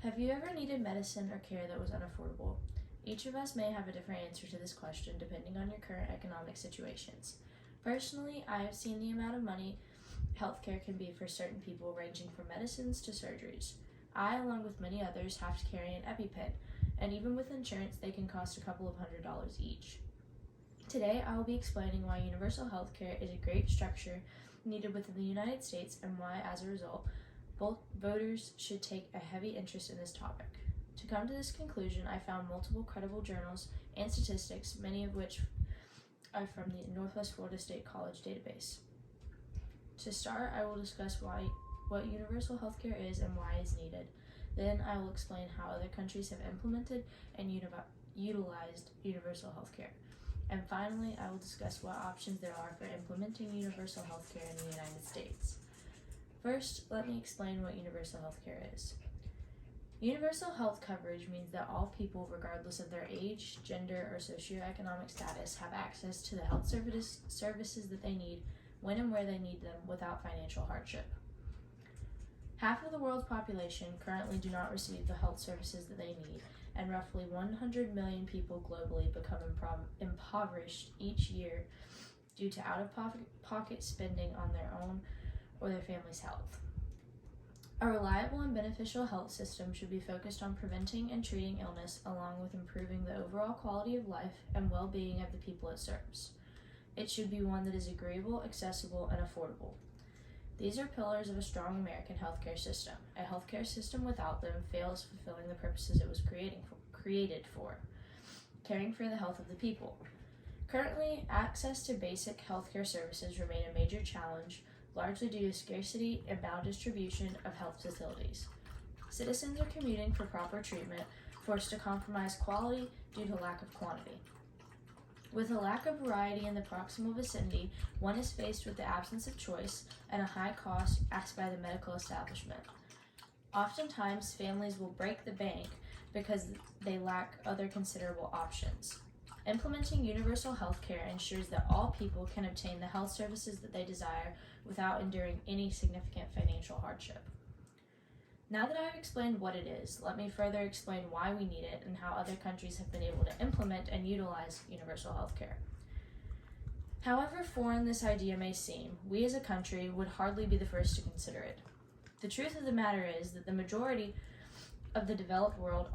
Have you ever needed medicine or care that was unaffordable? Each of us may have a different answer to this question depending on your current economic situations. Personally, I have seen the amount of money healthcare can be for certain people, ranging from medicines to surgeries. I, along with many others, have to carry an EpiPen, and even with insurance, they can cost a couple of $100s each. Today, I will be explaining why universal healthcare is a great structure needed within the United States and why, as a result, both voters should take a heavy interest in this topic. To come to this conclusion, I found multiple credible journals and statistics, many of which are from the Northwest Florida State College database. To start, I will discuss what universal healthcare is and why it is needed. Then I will explain how other countries have implemented and utilized universal healthcare. And finally, I will discuss what options there are for implementing universal healthcare in the United States. First, let me explain what universal healthcare is. Universal health coverage means that all people, regardless of their age, gender, or socioeconomic status, have access to the health services that they need when and where they need them without financial hardship. Half of the world's population currently do not receive the health services that they need, and roughly 100 million people globally become impoverished each year due to out-of-pocket spending on their own or their family's health. A reliable and beneficial health system should be focused on preventing and treating illness along with improving the overall quality of life and well-being of the people it serves. It should be one that is agreeable, accessible, and affordable. These are pillars of a strong American healthcare system. A healthcare system without them fails fulfilling the purposes it was created for, caring for the health of the people. Currently, access to basic healthcare services remain a major challenge, largely due to scarcity and maldistribution of health facilities. Citizens are commuting for proper treatment, forced to compromise quality due to lack of quantity. With a lack of variety in the proximal vicinity, one is faced with the absence of choice and a high cost asked by the medical establishment. Oftentimes, families will break the bank because they lack other considerable options. Implementing universal health care ensures that all people can obtain the health services that they desire without enduring any significant financial hardship. Now that I have explained what it is, let me further explain why we need it and how other countries have been able to implement and utilize universal health care. However foreign this idea may seem, we as a country would hardly be the first to consider it. The truth of the matter is that the majority of the developed world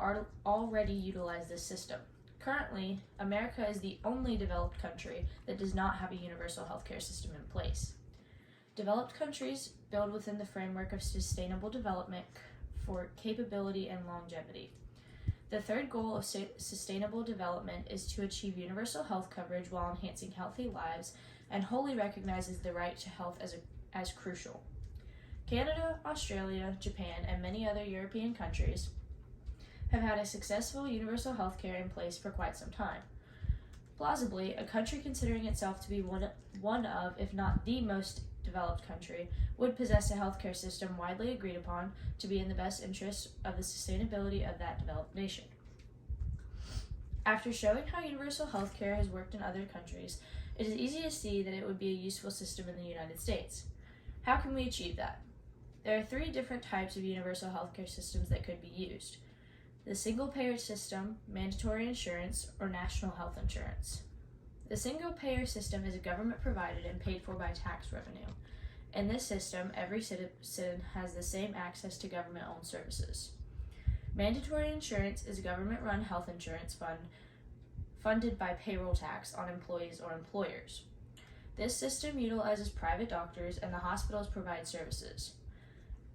already utilize this system. Currently, America is the only developed country that does not have a universal healthcare system in place. Developed countries build within the framework of sustainable development for capability and longevity. The third goal of sustainable development is to achieve universal health coverage while enhancing healthy lives and wholly recognizes the right to health as crucial. Canada, Australia, Japan, and many other European countries have had a successful universal health care in place for quite some time. Plausibly, a country considering itself to be one of, if not the most developed country, would possess a healthcare system widely agreed upon to be in the best interest of the sustainability of that developed nation. After showing how universal healthcare has worked in other countries, it is easy to see that it would be a useful system in the United States. How can we achieve that? There are three different types of universal healthcare systems that could be used: the single-payer system, mandatory insurance, or national health insurance. The single-payer system is government-provided and paid for by tax revenue. In this system, every citizen has the same access to government-owned services. Mandatory insurance is a government-run health insurance fund funded by payroll tax on employees or employers. This system utilizes private doctors and the hospitals provide services.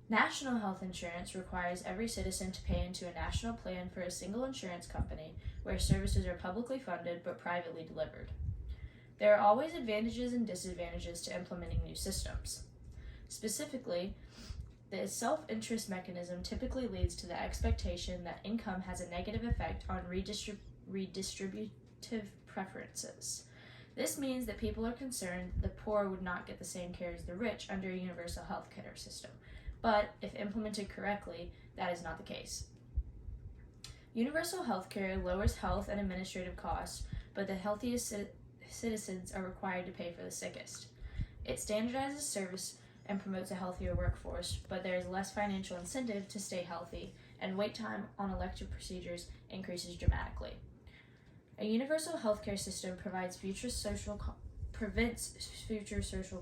National health insurance requires every citizen to pay into a national plan for a single insurance company where services are publicly funded but privately delivered. There are always advantages and disadvantages to implementing new systems. Specifically, the self-interest mechanism typically leads to the expectation that income has a negative effect on redistributive preferences. This means that people are concerned that the poor would not get the same care as the rich under a universal health care system. But if implemented correctly, that is not the case. Universal health care lowers health and administrative costs, but the healthiest citizens are required to pay for the sickest. It standardizes service and promotes a healthier workforce, but there is less financial incentive to stay healthy and wait time on elective procedures increases dramatically. A universal healthcare system prevents future social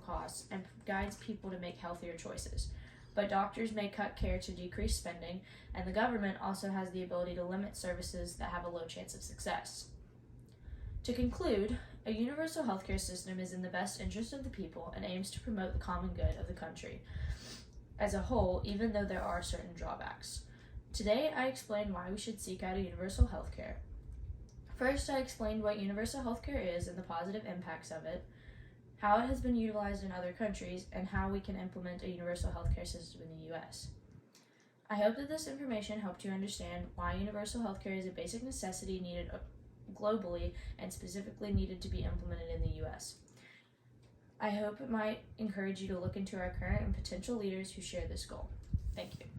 costs and guides people to make healthier choices. But doctors may cut care to decrease spending, and the government also has the ability to limit services that have a low chance of success. To conclude, a universal healthcare system is in the best interest of the people and aims to promote the common good of the country as a whole, even though there are certain drawbacks. Today, I explained why we should seek out a universal healthcare. First, I explained what universal healthcare is and the positive impacts of it, how it has been utilized in other countries, and how we can implement a universal healthcare system in the U.S. I hope that this information helped you understand why universal healthcare is a basic necessity needed globally and specifically needed to be implemented in the U.S. I hope it might encourage you to look into our current and potential leaders who share this goal. Thank you.